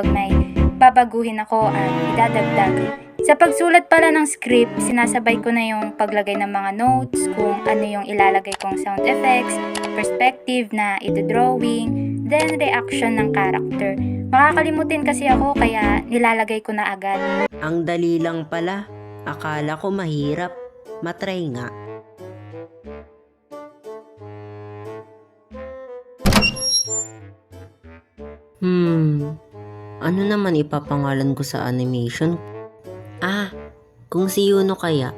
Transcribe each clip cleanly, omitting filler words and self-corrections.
pag may babaguhin ako at idadagdag. Sa pagsulat pala ng script, sinasabay ko na yung paglagay ng mga notes, kung ano yung ilalagay kong sound effects, perspective na ito-drawing, then reaction ng character. Makakalimutin kasi ako kaya nilalagay ko na agad. Ang dali lang pala. Akala ko mahirap. Matry nga. Ano naman ipapangalan ko sa animation? Kung si Yuno kaya.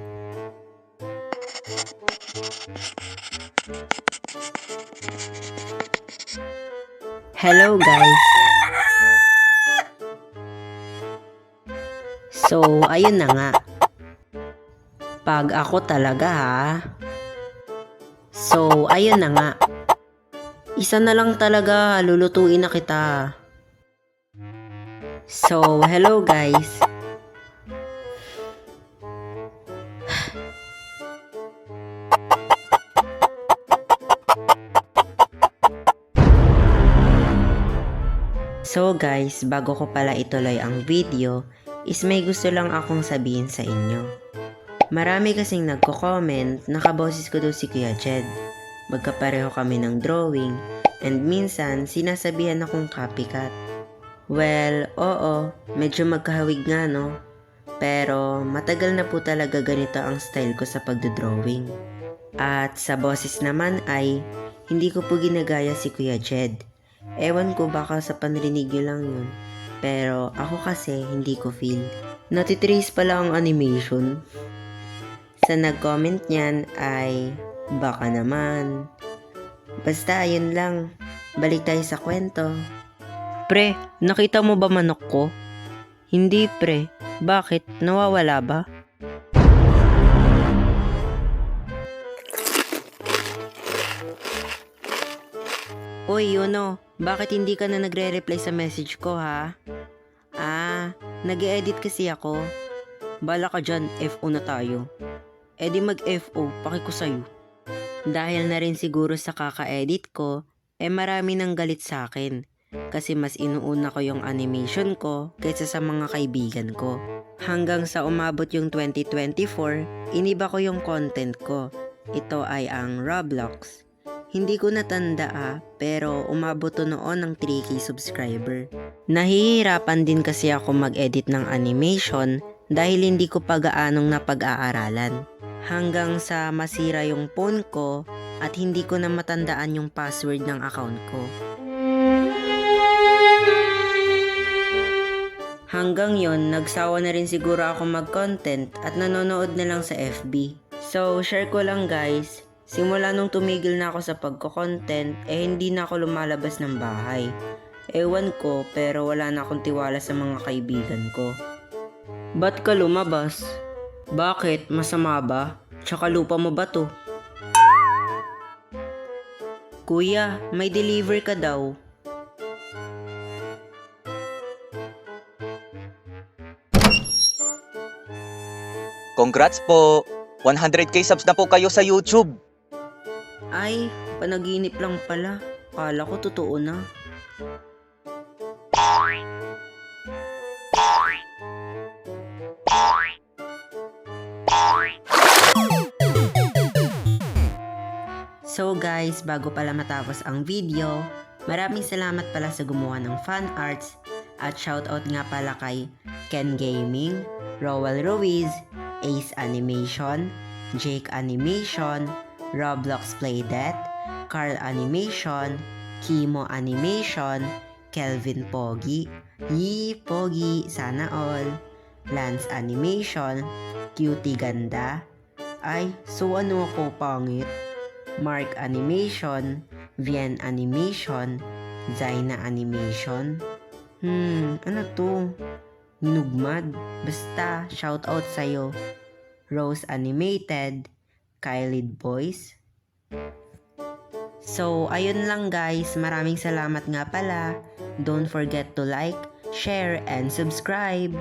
Hello guys! So, ayun na nga. Pag ako talaga ha. So, ayun na nga. Isa na lang talaga, lulutuin na kita. So, hello guys. So guys, bago ko pala ituloy ang video, is may gusto lang akong sabihin sa inyo. Marami kasing nagko-comment na kaboses ko daw si Kuya Jed. Magkapareho kami ng drawing, and minsan sinasabihan akong copycat. Well, oo, medyo magkahawig nga no. Pero matagal na po talaga ganito ang style ko sa pagdodrawing. At sa boses naman ay, hindi ko po ginagaya si Kuya Jed. Ewan ko baka sa panrinig nyo lang yun. Pero ako kasi hindi ko feel. Natitrace pala ang animation. Sa nag-comment niyan ay baka naman. Basta ayun lang. Balik tayo sa kwento. Pre, nakita mo ba manok ko? Hindi pre. Bakit? Nawawala ba? Uy, Yuno. Bakit hindi ka na nagre-reply sa message ko ha? Nag-e-edit kasi ako. Bala ka dyan, FO na tayo. E di mag-FO, paki ko sa'yo. Dahil na rin siguro sa kaka-edit ko, marami nang galit sa akin. Kasi mas inuuna ko yung animation ko kaysa sa mga kaibigan ko. Hanggang sa umabot yung 2024, iniba ko yung content ko. Ito ay ang Roblox. Hindi ko natanda pero umabot to noon ng 3K subscriber. Nahihirapan din kasi ako mag-edit ng animation dahil hindi ko pa gaanong napag-aaralan. Hanggang sa masira yung phone ko at hindi ko na matandaan yung password ng account ko. Hanggang yon, nagsawa na rin siguro ako mag-content at nanonood na lang sa FB. So, share ko lang guys. Simula nung tumigil na ako sa pagko-content, hindi na ako lumalabas ng bahay. Ewan ko, pero wala na akong tiwala sa mga kaibigan ko. Ba't ka lumabas? Bakit? Masama ba? Tsaka lupa mo ba to? Kuya, may deliver ka daw. Congrats po! 100k subs na po kayo sa YouTube! Ay, panaginip lang pala. Kala ko totoo na. So guys, bago pala matapos ang video, maraming salamat pala sa gumawa ng fan arts at shoutout nga pala kay Ken Gaming, Rowell Ruiz, Ace Animation, Jake Animation, Roblox Playdead, Carl Animation, Kimo Animation, Kelvin Pogi, Yee Pogi, sana all, Lance Animation, Cutie Ganda, ay, so ano ako pangit? Mark Animation, Vien Animation, Zaina Animation. Ano to? Nugmad. Basta, shoutout sa'yo. Rose Animated, Kylie Boys. So, ayun lang guys. Maraming salamat nga pala. Don't forget to like, share, and subscribe.